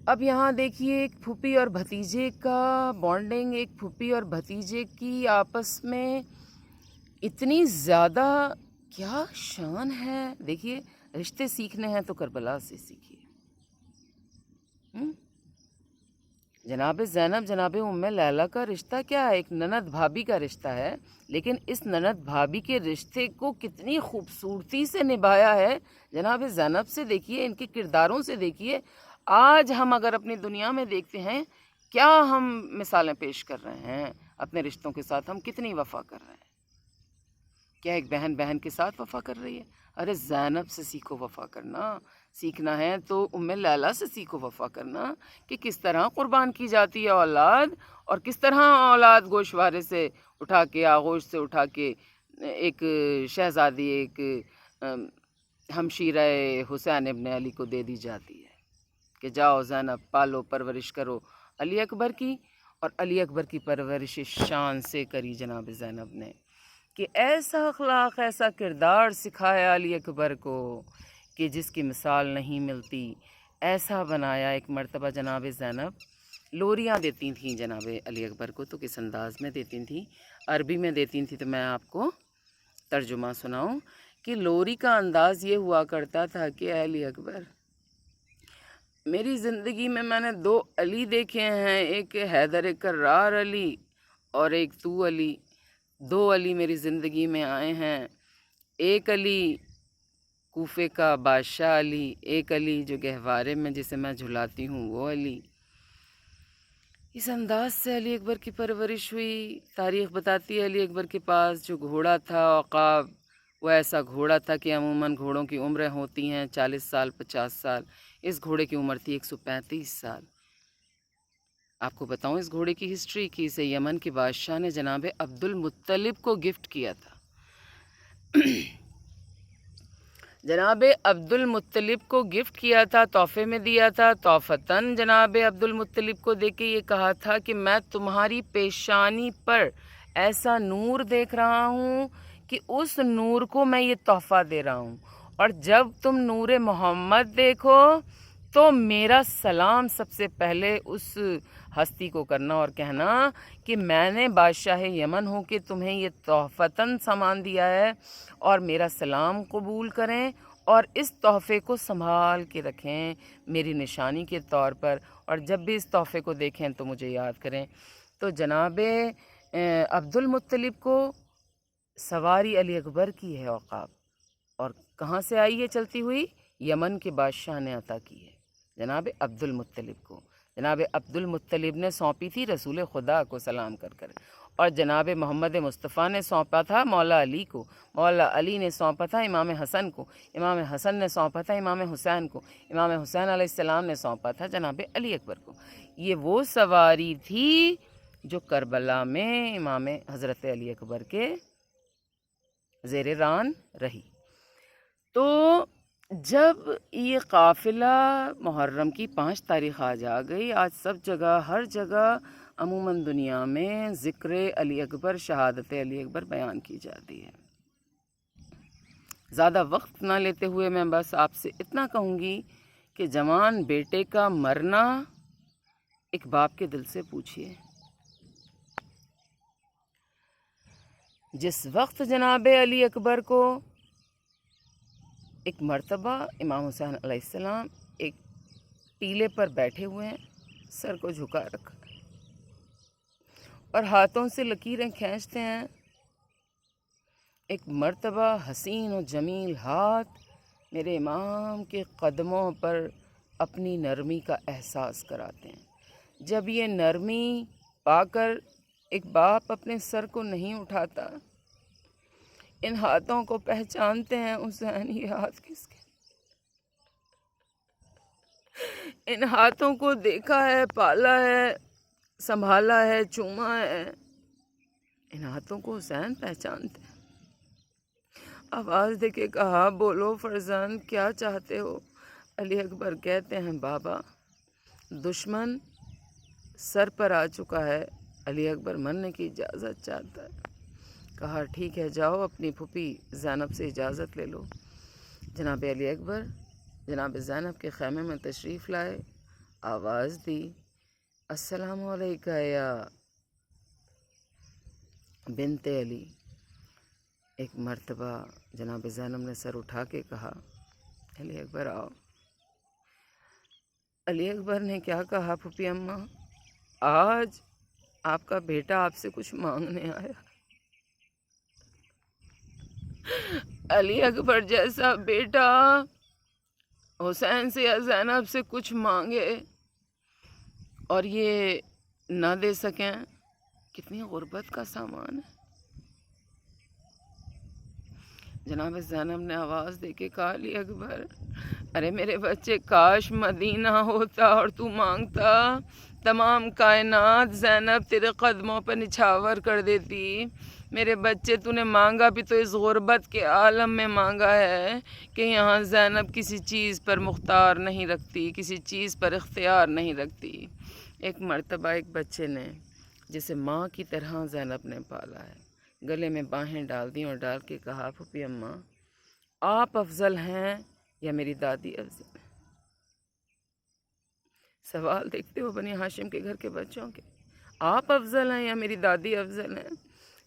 اب یہاں دیکھیے ایک پھوپھی اور بھتیجے کا بانڈنگ، ایک پھوپھی اور بھتیجے کی آپس میں اتنی زیادہ کیا شان ہے۔ دیکھیے رشتے سیکھنے ہیں تو کربلا سے سیکھیے۔ جناب زینب جناب ام لیلہ کا رشتہ کیا ہے؟ ایک نند بھابھی کا رشتہ ہے، لیکن اس نند بھابھی کے رشتے کو کتنی خوبصورتی سے نبھایا ہے جناب زینب سے۔ دیکھیے ان کے کرداروں سے دیکھیے، آج ہم اگر اپنی دنیا میں دیکھتے ہیں کیا ہم مثالیں پیش کر رہے ہیں اپنے رشتوں کے ساتھ، ہم کتنی وفا کر رہے ہیں۔ کیا ایک بہن بہن کے ساتھ وفا کر رہی ہے؟ ارے زینب سے سیکھو وفا کرنا، سیکھنا ہے تو ام لیلہ سے سیکھو وفا کرنا، کہ کس طرح قربان کی جاتی ہے اولاد، اور کس طرح اولاد گوشوارے سے اٹھا کے، آغوش سے اٹھا کے ایک شہزادی، ایک ہمشیرہ حسین ابن علی کو دے دی جاتی ہے کہ جاؤ زینب پالو پرورش کرو علی اکبر کی۔ اور علی اکبر کی پرورش شان سے کری جناب زینب نے، کہ ایسا اخلاق، ایسا کردار سکھایا علی اکبر کو کہ جس کی مثال نہیں ملتی۔ ایسا بنایا۔ ایک مرتبہ جناب زینب لوریاں دیتی تھیں جناب علی اکبر کو، تو کس انداز میں دیتی تھیں؟ عربی میں دیتی تھیں، تو میں آپ کو ترجمہ سناؤں کہ لوری کا انداز یہ ہوا کرتا تھا کہ اے علی اکبر، میری زندگی میں نے 2 علی دیکھے ہیں، ایک حیدر کرار علی اور ایک تو علی۔ 2 علی میری زندگی میں آئے ہیں، ایک علی کوفے کا بادشاہ علی، ایک علی جو گہوارے میں جسے میں جھلاتی ہوں وہ علی۔ اس انداز سے علی اکبر کی پرورش ہوئی۔ تاریخ بتاتی ہے علی اکبر کے پاس جو گھوڑا تھا عقاب، وہ ایسا گھوڑا تھا کہ عموماً گھوڑوں کی عمریں ہوتی ہیں 40 سال 50 سال، اس گھوڑے کی عمر تھی 135 سال۔ آپ کو بتاؤں اس گھوڑے کی ہسٹری کی اسے یمن کے بادشاہ نے جناب عبد المطلب کو گفٹ کیا تھا۔ جناب عبد المطلب کو گفٹ کیا تھا، تحفے میں دیا تھا۔ تحفتاً جناب عبد المطلب کو دے کے یہ کہا تھا کہ میں تمہاری پیشانی پر ایسا نور دیکھ رہا ہوں کہ اس نور کو میں یہ تحفہ دے رہا ہوں، اور جب تم نور محمد دیکھو تو میرا سلام سب سے پہلے اس ہستی کو کرنا اور کہنا کہ میں نے بادشاہ یمن ہو کے تمہیں یہ تحفتاً سامان دیا ہے، اور میرا سلام قبول کریں اور اس تحفے کو سنبھال کے رکھیں میری نشانی کے طور پر، اور جب بھی اس تحفے کو دیکھیں تو مجھے یاد کریں۔ تو جناب عبد المطلب کو سواری علی اکبر کی ہے عقاب، اور کہاں سے آئی ہے چلتی ہوئی؟ یمن کے بادشاہ نے عطا کی ہے جناب عبد المطلب کو۔ جناب عبد المطلب نے سونپی تھی رسول خدا کو سلام کر کر، اور جناب محمد مصطفیٰ نے سونپا تھا مولا علی کو، مولا علی نے سونپا تھا امام حسن کو، امام حسن نے سونپا تھا امام حسین کو، امام حسین علیہ السلام نے سونپا تھا جناب علی اکبر کو۔ یہ وہ سواری تھی جو کربلا میں امام حضرت علی اکبر کے زیر ران رہی۔ تو جب یہ قافلہ محرم کی 5 تاریخ آج آ گئی، آج سب جگہ ہر جگہ عموماً دنیا میں ذکر علی اکبر، شہادت علی اکبر بیان کی جاتی ہے۔ زیادہ وقت نہ لیتے ہوئے میں بس آپ سے اتنا کہوں گی کہ جوان بیٹے کا مرنا ایک باپ کے دل سے پوچھیے۔ جس وقت جناب علی اکبر کو ایک مرتبہ امام حسین علیہ السلام ایک ٹیلے پر بیٹھے ہوئے ہیں، سر کو جھکا رکھا ہے اور ہاتھوں سے لکیریں کھینچتے ہیں، ایک مرتبہ حسین و جمیل ہاتھ میرے امام کے قدموں پر اپنی نرمی کا احساس کراتے ہیں۔ جب یہ نرمی پا کر ایک باپ اپنے سر کو نہیں اٹھاتا، ان ہاتھوں کو پہچانتے ہیں حسین یہ ہاتھ کس کے؟ ان ہاتھوں کو دیکھا ہے، پالا ہے، سنبھالا ہے، چوما ہے، ان ہاتھوں کو حسین پہچانتے ہیں۔ آواز دے کے کہا بولو فرزند کیا چاہتے ہو؟ علی اکبر کہتے ہیں بابا دشمن سر پر آ چکا ہے، علی اکبر مرنے کی اجازت چاہتا ہے۔ کہا ٹھیک ہے، جاؤ اپنی پھوپھی زینب سے اجازت لے لو۔ جناب علی اکبر جناب زینب کے خیمے میں تشریف لائے، آواز دی، السلام علیکم یا بنت علی۔ ایک مرتبہ جناب زینب نے سر اٹھا کے کہا علی اکبر آؤ۔ علی اکبر نے کیا کہا پھوپھی اماں؟ آج آپ کا بیٹا آپ سے کچھ مانگنے آیا۔ علی اکبر جیسا بیٹا حسین سے یا زینب سے کچھ مانگے اور یہ نہ دے سکیں، کتنی غربت کا سامان ہے۔ جناب زینب نے آواز دے کے کہا علی اکبر، ارے میرے بچے، کاش مدینہ ہوتا اور تو مانگتا، تمام کائنات زینب تیرے قدموں پر نچھاور کر دیتی۔ میرے بچے، تو نے مانگا بھی تو اس غربت کے عالم میں مانگا ہے کہ یہاں زینب کسی چیز پر مختار نہیں رکھتی، کسی چیز پر اختیار نہیں رکھتی۔ ایک مرتبہ ایک بچے نے، جسے ماں کی طرح زینب نے پالا ہے، گلے میں باہیں ڈال دیں اور ڈال کے کہا پھوپھی اماں، آپ افضل ہیں یا میری دادی افضل ہے؟ سوال دیکھتے ہو بنی ہاشم کے گھر کے بچوں کے، آپ افضل ہیں یا میری دادی افضل ہیں؟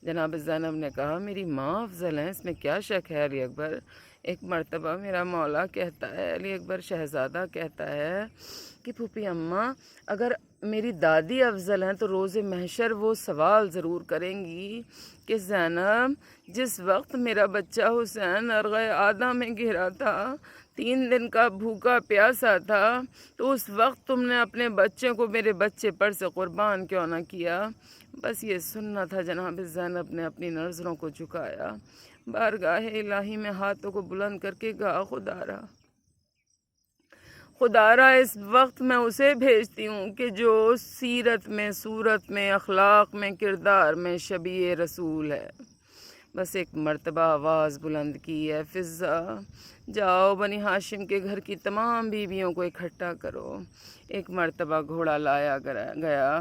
جناب زینب نے کہا میری ماں افضل ہیں، اس میں کیا شک ہے علی اکبر؟ ایک مرتبہ میرا مولا کہتا ہے، علی اکبر شہزادہ کہتا ہے کہ پھوپھی اماں اگر میری دادی افضل ہیں تو روز محشر وہ سوال ضرور کریں گی کہ زینب، جس وقت میرا بچہ حسین ارغ آدھا میں گھرا تھا، 3 دن کا بھوکا پیاسا تھا، تو اس وقت تم نے اپنے بچے کو میرے بچے پر سے قربان کیوں نہ کیا؟ بس یہ سننا تھا۔ جناب زینب نے اپنی نظروں کو جھکایا، بارگاہ الہی میں ہاتھوں کو بلند کر کے کہا خدارا اس وقت میں اسے بھیجتی ہوں کہ جو سیرت میں، صورت میں، اخلاق میں، کردار میں شبیہ رسول ہے۔ بس ایک مرتبہ آواز بلند کی ہے فضا، جاؤ بنی ہاشم کے گھر کی تمام بیویوں کو اکٹھا کرو۔ ایک مرتبہ گھوڑا لایا گیا،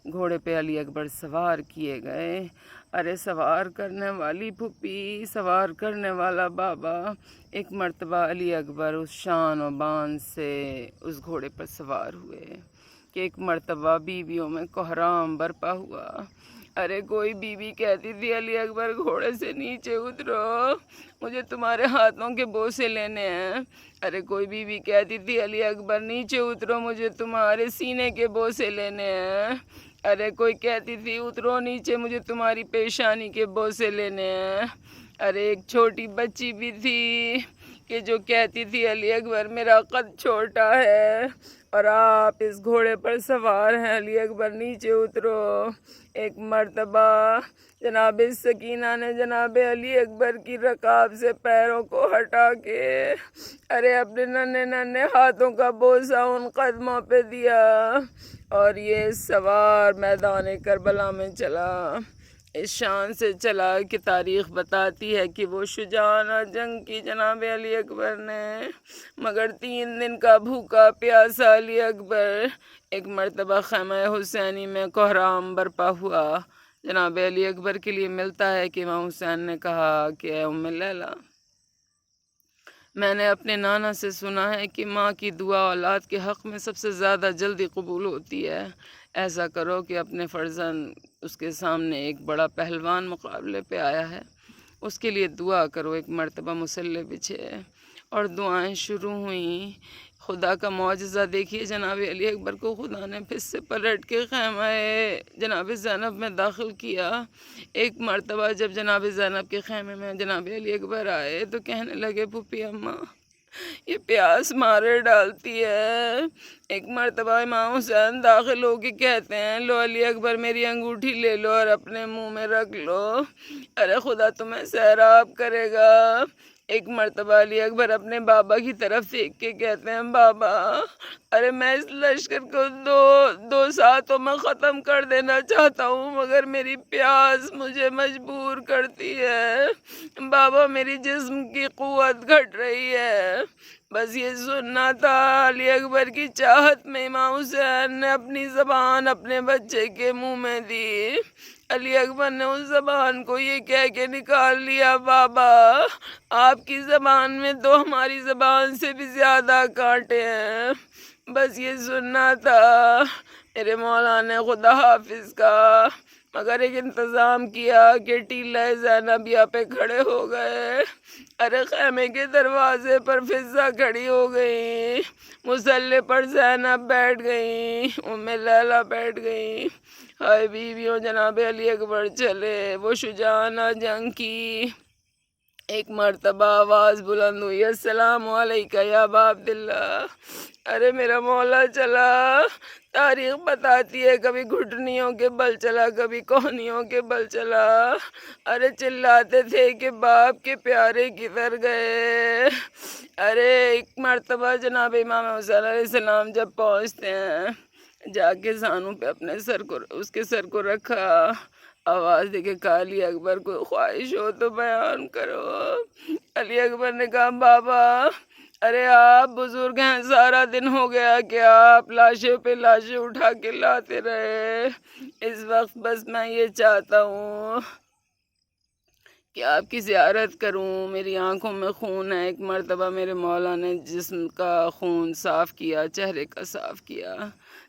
گھوڑے پہ علی اکبر سوار کیے گئے۔ ارے سوار کرنے والی پھوپھی، سوار کرنے والا بابا، ایک مرتبہ علی اکبر اس شان و بان سے اس گھوڑے پر سوار ہوئے کہ ایک مرتبہ بیویوں میں کوہرام برپا ہوا۔ ارے کوئی بیوی کہتی تھی علی اکبر گھوڑے سے نیچے اترو، مجھے تمہارے ہاتھوں کے بوسے لینے ہیں۔ ارے کوئی بیوی کہتی تھی علی اکبر نیچے اترو، مجھے تمہارے سینے کے بوسے لینے ہیں۔ ارے کوئی کہتی تھی اترو نیچے، مجھے تمہاری پیشانی کے بوسے لینے ہیں۔ ارے ایک چھوٹی بچی بھی تھی کہ جو کہتی تھی علی اکبر میرا قد چھوٹا ہے اور آپ اس گھوڑے پر سوار ہیں، علی اکبر نیچے اترو۔ ایک مرتبہ جناب سکینہ نے جناب علی اکبر کی رکاب سے پیروں کو ہٹا کے ارے اپنے ننھے ننھے ہاتھوں کا بوسہ ان قدموں پہ دیا اور یہ سوار میدان کربلا میں چلا۔ اس شان سے چلا کہ تاریخ بتاتی ہے کہ وہ شجاعانہ جنگ کی جناب علی اکبر نے، مگر 3 دن کا بھوکا پیاسا علی اکبر۔ ایک مرتبہ خیمہ حسینی میں کوہرام برپا ہوا۔ جناب علی اکبر کے لیے ملتا ہے کہ امام حسین نے کہا کہ اے ام لیلہ، میں نے اپنے نانا سے سنا ہے کہ ماں کی دعا اولاد کے حق میں سب سے زیادہ جلدی قبول ہوتی ہے۔ ایسا کرو کہ اپنے فرزند، اس کے سامنے ایک بڑا پہلوان مقابلے پہ آیا ہے، اس کے لیے دعا کرو۔ ایک مرتبہ مصلے بچھے اور دعائیں شروع ہوئیں۔ خدا کا معجزہ دیکھیے، جناب علی اکبر کو خدا نے پھر سے پلٹ کے خیمہ جناب زینب میں داخل کیا۔ ایک مرتبہ جب جناب زینب کے خیمے میں جناب علی اکبر آئے تو کہنے لگے پھوپھی اماں یہ پیاس مارے ڈالتی ہے۔ ایک مرتبہ امام حسین داخل ہو کے کہتے ہیں لو علی اکبر میری انگوٹھی لے لو اور اپنے منہ میں رکھ لو، ارے خدا تمہیں سیراب کرے گا۔ ایک مرتبہ علی اکبر اپنے بابا کی طرف دیکھ کے کہتے ہیں بابا ارے میں اس لشکر کو دو ساتوں میں ختم کر دینا چاہتا ہوں، مگر میری پیاس مجھے مجبور کرتی ہے۔ بابا میری جسم کی قوت گھٹ رہی ہے۔ بس یہ سننا تھا، علی اکبر کی چاہت میں امام حسین نے اپنی زبان اپنے بچے کے منہ میں دی۔ علی اکبر نے اس زبان کو یہ کہہ کے نکال لیا، بابا آپ کی زبان میں تو ہماری زبان سے بھی زیادہ کانٹے ہیں۔ بس یہ سننا تھا۔ میرے مولا نے خدا حافظ کا مگر ایک انتظام کیا کہ ٹیلہ زینبیہ پہ کھڑے ہو گئے۔ ارے خیمے کے دروازے پر فضہ کھڑی ہو گئی، مصلے پر زینب بیٹھ گئی، ام لیلہ بیٹھ گئی۔ ہائے بیویوں، جناب علی اکبر چلے، وہ شجاعانہ جنگ کی۔ ایک مرتبہ آواز بلند ہوئی، السلام علیکہ یا ابا عبداللہ۔ ارے میرا مولا چلا۔ تاریخ بتاتی ہے کبھی گھٹنیوں کے بل چلا، کبھی کوہنیوں کے بل چلا۔ ارے چلاتے تھے کہ باپ کے پیارے کدھر گئے۔ ارے ایک مرتبہ جناب امام حسین علیہ السلام جب پہنچتے ہیں، جا کے زانوں پہ اپنے اس کے سر کو رکھا، آواز دے کے کہا، علی اکبر کو خواہش ہو تو بیان کرو۔ علی اکبر نے کہا، بابا ارے آپ بزرگ ہیں، سارا دن ہو گیا کہ آپ لاشیں پہ لاشیں اٹھا کے لاتے رہے۔ اس وقت بس میں یہ چاہتا ہوں کہ آپ کی زیارت کروں، میری آنکھوں میں خون ہے۔ ایک مرتبہ میرے مولا نے جسم کا خون صاف کیا، چہرے کا صاف کیا۔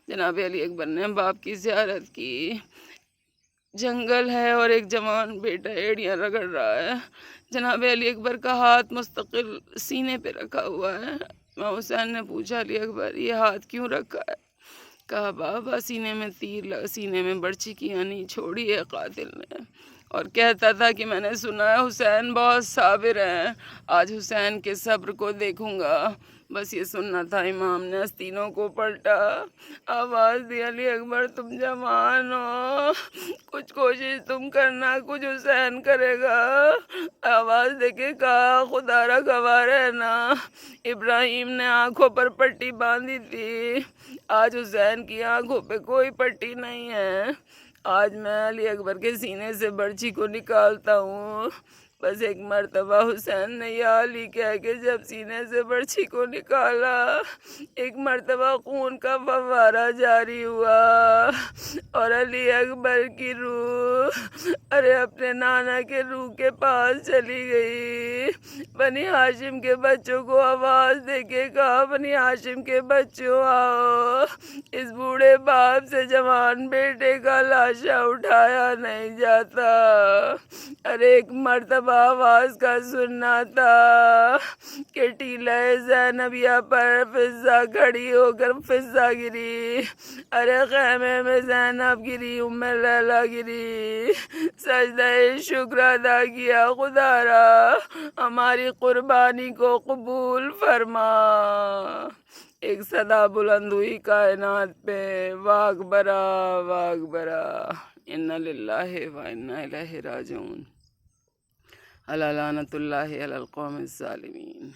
جناب علی اکبر نے باپ کی زیارت کی۔ جنگل ہے اور ایک جوان بیٹا ایڑیاں رگڑ رہا ہے۔ جناب علی اکبر کا ہاتھ مستقل سینے پہ رکھا ہوا ہے۔ امام حسین نے پوچھا، علی اکبر یہ ہاتھ کیوں رکھا ہے؟ کہا، بابا سینے میں سینے میں برچی کی یعنی چھوڑی ہے قاتل نے، اور کہتا تھا کہ میں نے سنا ہے حسین بہت صابر ہیں، آج حسین کے صبر کو دیکھوں گا۔ بس یہ سننا تھا۔ امام نے آستینوں کو پلٹا، آواز دی، علی اکبر تم جوان ہو، کچھ کوشش تم کرنا، کچھ حسین کرے گا۔ آواز دے کے کہا، خدا را گواہ رہنا، ابراہیم نے آنکھوں پر پٹی باندھی تھی، آج حسین کی آنکھوں پہ کوئی پٹی نہیں ہے۔ آج میں علی اکبر کے سینے سے برچی کو نکالتا ہوں۔ بس ایک مرتبہ حسین نے یا علی کہہ کے جب سینے سے برچی کو نکالا، ایک مرتبہ خون کا فوارہ جاری ہوا اور علی اکبر کی روح ارے اپنے نانا کے روح کے پاس چلی گئی۔ بنی ہاشم کے بچوں کو آواز دے کے کہا، بنی ہاشم کے بچوں آؤ، اس بوڑھے باپ سے جوان بیٹے کا لاشا اٹھایا نہیں جاتا۔ ارے ایک مرتبہ آواز کا سننا تھا کہ ٹیلہ زینبیہ پر فضہ کھڑی ہو کر فضہ گری۔ ارے خیمے میں زینب گری، ام لیلہ گری، سجدہ شکر ادا کیا، خدا را ہماری قربانی کو قبول فرما۔ ایک صدا بلند ہوئی کائنات پہ، واہ برا واہ برا، انا للہ و انا الیہ راجعون، الا لعنت اللہ علی القوم الظالمین۔